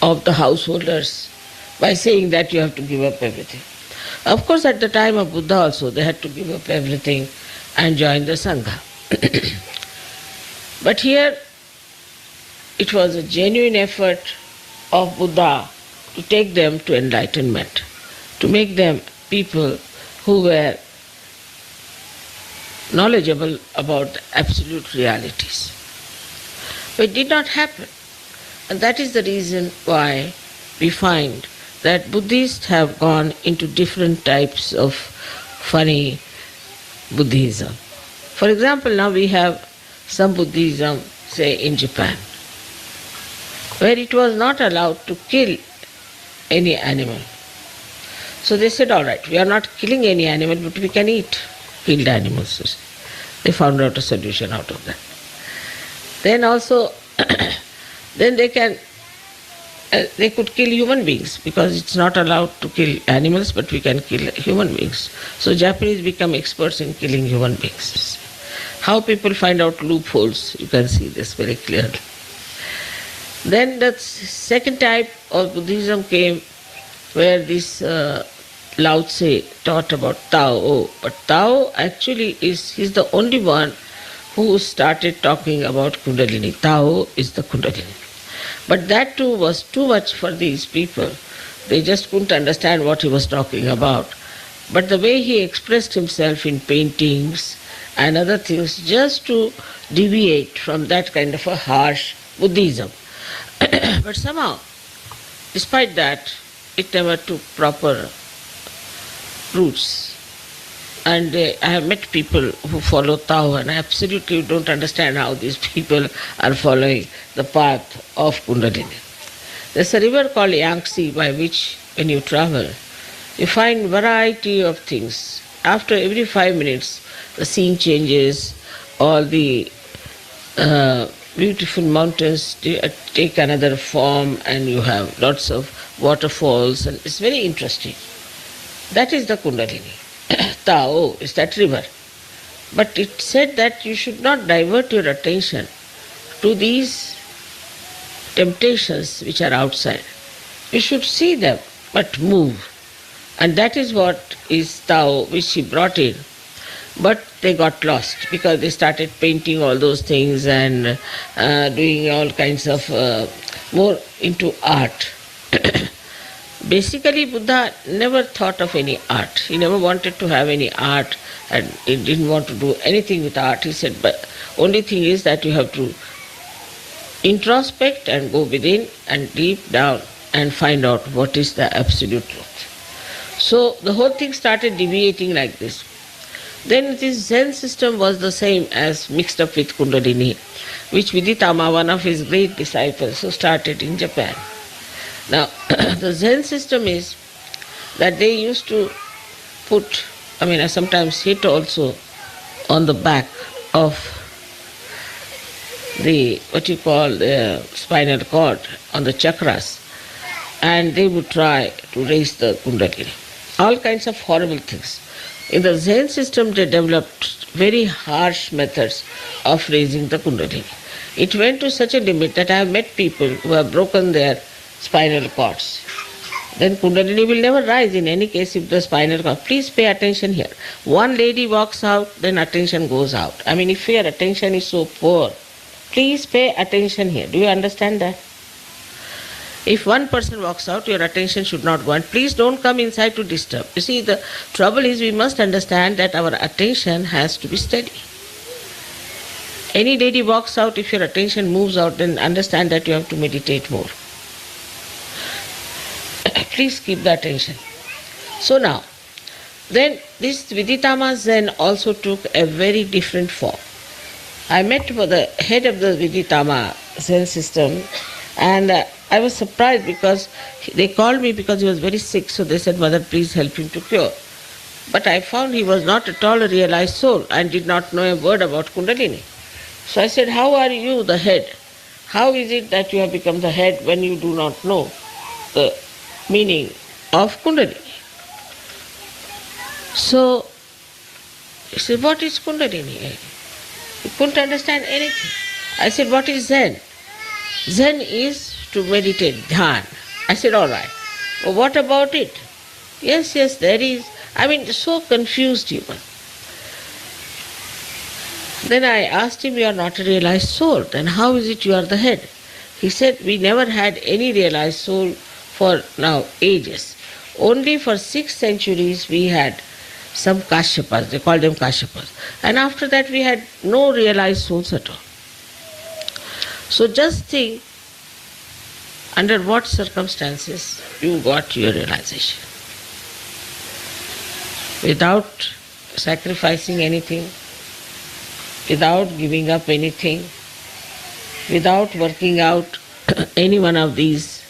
Speaker 3: of the householders by saying that you have to give up everything. Of course, at the time of Buddha also, they had to give up everything and join the Sangha. But here, it was a genuine effort of Buddha to take them to enlightenment, to make them people who were knowledgeable about the absolute realities. But it did not happen. And that is the reason why we find that Buddhists have gone into different types of funny Buddhism. For example, now we have some Buddhism, say in Japan, where it was not allowed to kill any animal. So they said, all right, we are not killing any animal, but we can eat killed animals. They found out a solution out of that. Then also, then they could kill human beings, because it's not allowed to kill animals, but we can kill human beings. So Japanese become experts in killing human beings. How people find out loopholes, you can see this very clearly. Then the second type of Buddhism came, where this Lao Tse taught about Tao. But Tao actually he's the only one who started talking about Kundalini. Tao is the Kundalini. But that too was too much for these people, They just couldn't understand what he was talking about. But the way he expressed himself in paintings and other things, just to deviate from that kind of a harsh Buddhism. But somehow, despite that, it never took proper roots. And I have met people who follow Tao, and I absolutely don't understand how these people are following the path of Kundalini. There's a river called Yangtze by which, when you travel, you find variety of things. After every 5 minutes, the scene changes, all the beautiful mountains take another form, and you have lots of waterfalls, and it's very interesting. That is the Kundalini. Tao is that river. But it said that you should not divert your attention to these temptations which are outside. You should see them, but move. And that is what is Tao, which he brought in. But they got lost because they started painting all those things and doing all kinds of more into art. Basically, Buddha never thought of any art. He never wanted to have any art, and he didn't want to do anything with art. He said, but only thing is that you have to introspect and go within and deep down and find out what is the absolute truth. So the whole thing started deviating like this. Then this Zen system was the same as mixed up with Kundalini, which Viditama, one of his great disciples, who started in Japan. Now, the Zen system is that they used to put, I sometimes hit also on the back of the, what you call the spinal cord, on the chakras, and they would try to raise the Kundalini. All kinds of horrible things. In the Zen system, they developed very harsh methods of raising the Kundalini. It went to such a limit that I have met people who have broken their spinal cords. Then Kundalini will never rise in any case if the spinal cord. Please pay attention here. One lady walks out, then attention goes out. If your attention is so poor, please pay attention here. Do you understand that? If one person walks out, your attention should not go. And please don't come inside to disturb. You see, the trouble is we must understand that our attention has to be steady. Any lady walks out, if your attention moves out, then understand that you have to meditate more. Please keep the attention. So now, then this Viditama Zen also took a very different form. I met the head of the Viditama Zen system, and I was surprised because they called me because he was very sick, so they said, Mother, please help him to cure. But I found he was not at all a realized soul and did not know a word about Kundalini. So I said, how are you the head? How is it that you have become the head when you do not know the meaning of Kundalini? So he said, what is Kundalini? He couldn't understand anything. I said, what is Zen? Zen is to meditate, dhyan. I said, all right. Well, what about it? Yes, there is. So confused even. Then I asked him, you are not a realized soul. Then how is it you are the head? He said, we never had any realized soul for now ages. Only for 6 centuries we had some Kashyapas, they called them Kashyapas. And after that we had no realized souls at all. So just think, under what circumstances you got your realization. Without sacrificing anything, without giving up anything, without working out any one of these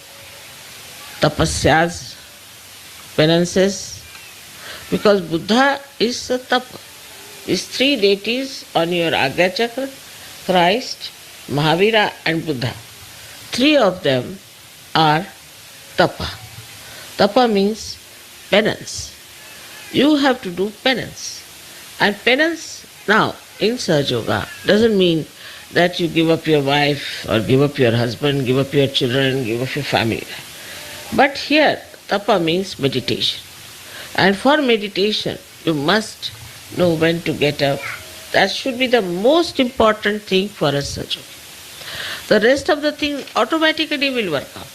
Speaker 3: tapasyas, penances, because Buddha is a tapa. These 3 deities on your Agya Chakra, Christ, Mahavira and Buddha, 3 of them are tapa. Tapa means penance. You have to do penance. And penance now in Sahaja Yoga doesn't mean that you give up your wife or give up your husband, give up your children, give up your family. But here tapa means meditation. And for meditation you must know when to get up. That should be the most important thing for a Sahaja Yogi. The rest of the things automatically will work out.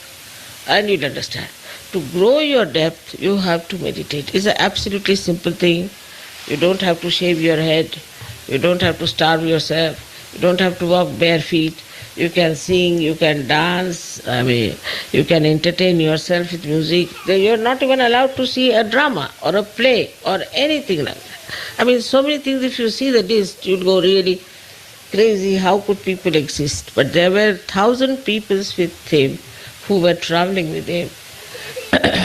Speaker 3: And you'll understand. to grow your depth, you have to meditate. It's an absolutely simple thing. You don't have to shave your head. You don't have to starve yourself. You don't have to walk bare feet. You can sing, you can dance, you can entertain yourself with music. You're not even allowed to see a drama or a play or anything like that. So many things, if you see the list, you'll go really crazy. How could people exist? But there were 1,000 people with him who were traveling with him.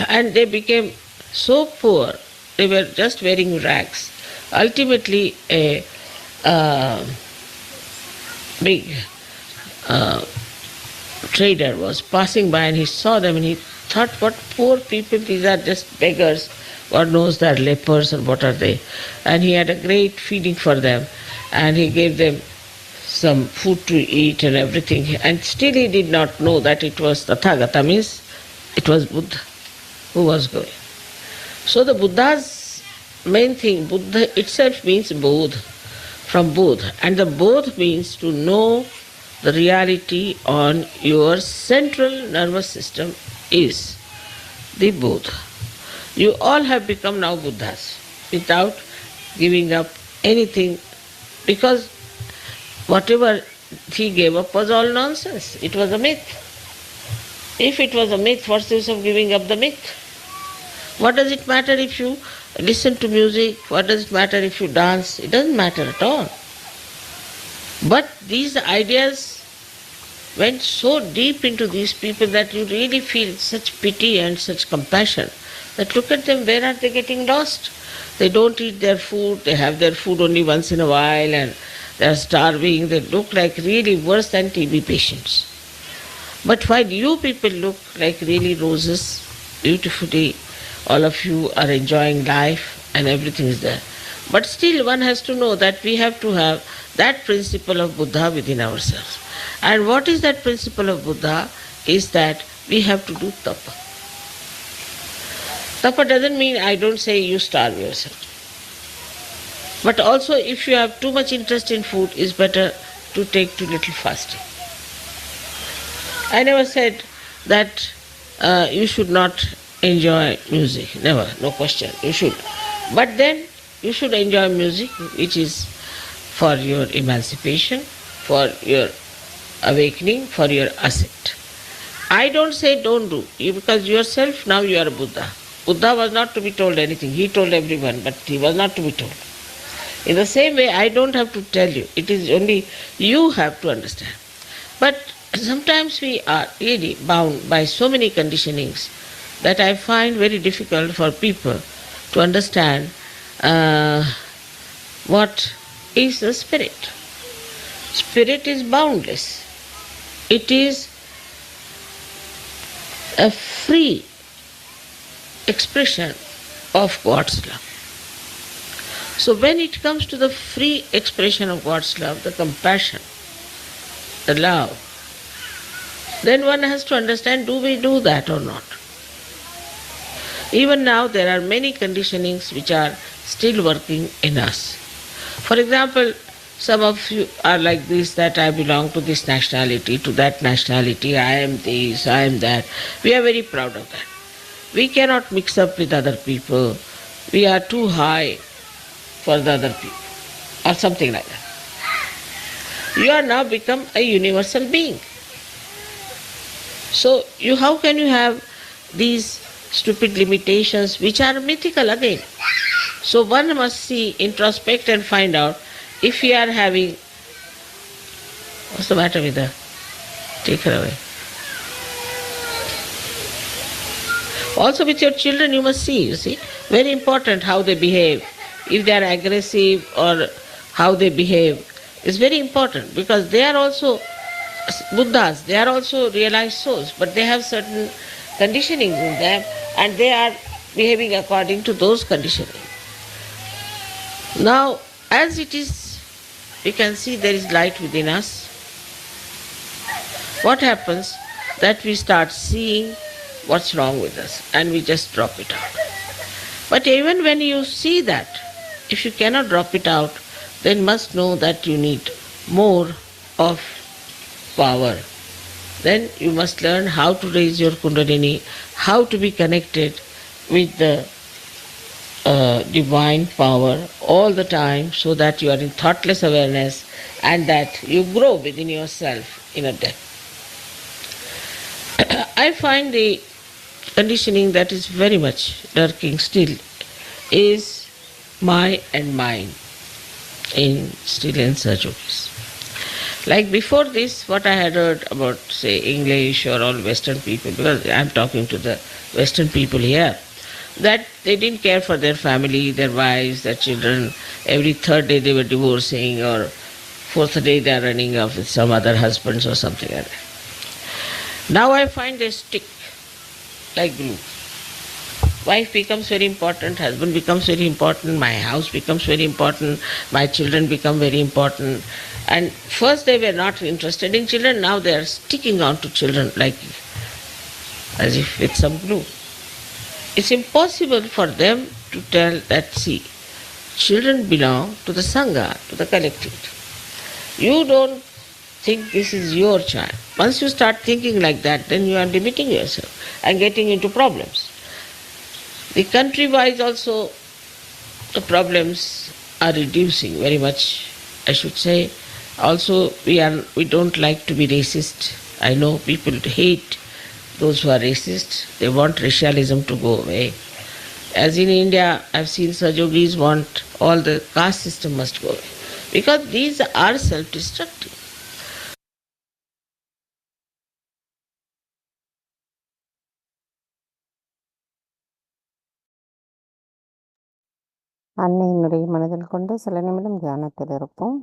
Speaker 3: And they became so poor, they were just wearing rags. Ultimately, a big trader was passing by and he saw them and he thought, what poor people, these are just beggars. God knows they're lepers or what are they. And he had a great feeling for them and he gave them some food to eat and everything. And still he did not know that it was Tathagata, means it was Buddha who was going. So the Buddha's main thing, Buddha itself means Bodh, from Bodh. And the Bodh means to know the reality on your central nervous system is the Bodh. You all have become now Buddhas without giving up anything, because whatever he gave up was all nonsense. It was a myth. If it was a myth, what's the use of giving up the myth? What does it matter if you listen to music? What does it matter if you dance? It doesn't matter at all. But these ideas went so deep into these people that you really feel such pity and such compassion that look at them, where are they getting lost? They don't eat their food, they have their food only once in a while and they are starving, they look like really worse than TB patients. But while you people look like really roses, beautifully, all of you are enjoying life and everything is there. But still one has to know that we have to have that principle of Buddha within ourselves. And what is that principle of Buddha is that we have to do tapa. Tapa doesn't mean, I don't say you starve yourself. But also if you have too much interest in food, it's better to take too little fasting. I never said that you should not enjoy music. Never, no question, you should. But then you should enjoy music which is for your emancipation, for your awakening, for your ascent. I don't say don't do, because yourself now you are a Buddha. Buddha was not to be told anything. He told everyone, but he was not to be told. In the same way, I don't have to tell you. It is only you have to understand. But sometimes we are really bound by so many conditionings that I find very difficult for people to understand what is the spirit. Spirit is boundless. It is a free expression of God's love. So when it comes to the free expression of God's love, the compassion, the love, then one has to understand, do we do that or not? Even now there are many conditionings which are still working in us. For example, some of you are like this, that I belong to this nationality, to that nationality, I am this, I am that. We are very proud of that. We cannot mix up with other people. We are too high for the other people, or something like that. You are now become a universal being. So how can you have these stupid limitations which are mythical again? So one must see, introspect and find out if we are having, what's the matter with her? Take her away. Also with your children you must see, very important how they behave. If they are aggressive or how they behave is very important, because they are also Buddhas, they are also realized souls, but they have certain conditionings in them and they are behaving according to those conditionings. Now, as it is, you can see there is light within us. What happens? That we start seeing what's wrong with us and we just drop it out. But even when you see that, if you cannot drop it out, then must know that you need more of power then you must learn how to raise your Kundalini, how to be connected with the divine power all the time so that you are in thoughtless awareness and that you grow within yourself in a depth. I find the conditioning that is very much lurking still is my and mine in still and Sajogis. Like before this, what I had heard about, say, English or all Western people, because I'm talking to the Western people here, that they didn't care for their family, their wives, their children. Every third day they were divorcing, or fourth day they are running off with some other husbands or something like that. Now I find they stick like glue. Wife becomes very important, husband becomes very important, my house becomes very important, my children become very important. And first they were not interested in children, now they are sticking on to children like as if with some glue. It's impossible for them to tell that, see, children belong to the Sangha, to the collective. You don't think this is your child. Once you start thinking like that, then you are limiting yourself and getting into problems. The country-wise also, the problems are reducing very much, I should say. Also, we don't like to be racist. I know people hate those who are racist. They want racialism to go away. As in India, I've seen Sajogis want all the caste system must go away. Because these are self-destructive.
Speaker 1: அன்னையினுடைய மனதில் கொண்டு சில நிமிடம் தியானத்தில் இருப்போம்.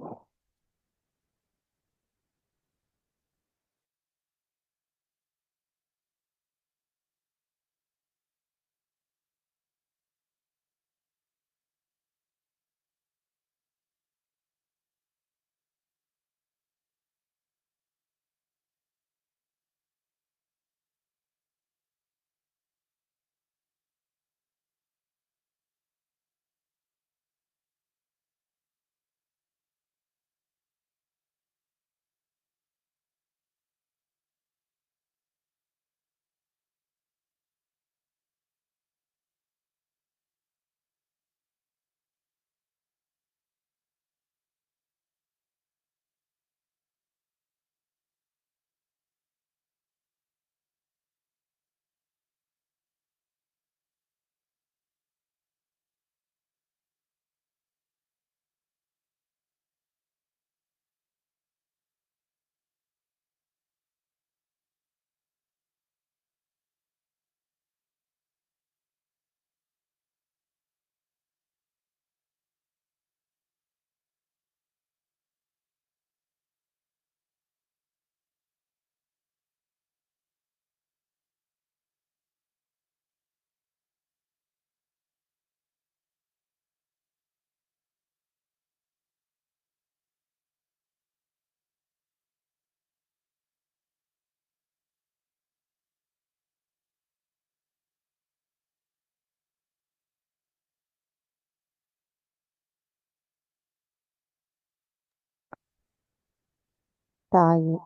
Speaker 1: தாயே,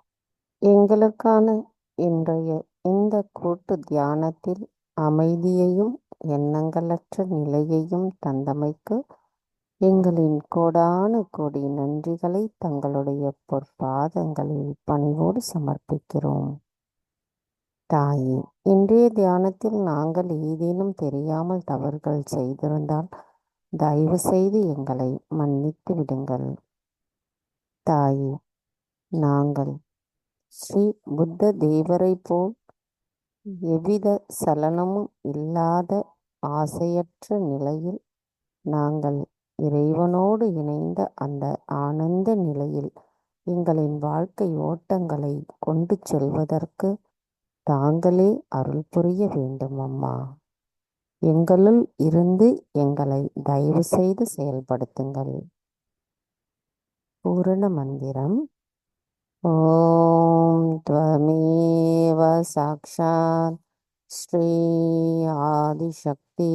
Speaker 1: எங்களுக்கான இன்றைய இந்த கூட்டு தியானத்தில் அமைதியையும் எண்ணங்களற்ற நிலையையும் தந்தமைக்கு எங்களின் கோடான கோடி நன்றிகளை தங்களுடைய பொற்பாதங்களில் பணிவோடு சமர்ப்பிக்கிறோம். தாயே, இன்றைய தியானத்தில் நாங்கள் ஏதேனும் தெரியாமல் தவறுகள் செய்திருந்தால் தயவு செய்து எங்களை மன்னித்து விடுங்கள். தாயே, நாங்கள் ஸ்ரீ புத்த தேவரை போல் எவ்வித சலனமும் இல்லாத ஆசையற்ற நிலையில் நாங்கள் இறைவனோடு இணைந்த அந்த ஆனந்த நிலையில் எங்களின் வாழ்க்கை ஓட்டங்களை கொண்டு செல்வதற்கு தாங்களே அருள் புரிய வேண்டும் அம்மா. எங்களுள் இருந்து எங்களை தயவு செய்து செயல்படுத்துங்கள். பூரண மந்திரம். ஓம் த்வமேவ சாக்ஷாத் ஸ்ரீ ஆதிசக்தி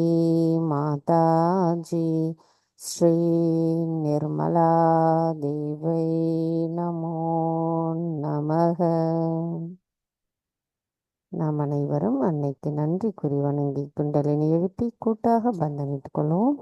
Speaker 1: மாதாஜி ஸ்ரீ நிர்மலா தேவை நமோ நமக. நாம் அனைவரும் அன்னைக்கு நன்றி கூறி வணங்கி குண்டலினி எழுப்பி கூட்டாக பந்தனிட்டுக் கொள்வோம்.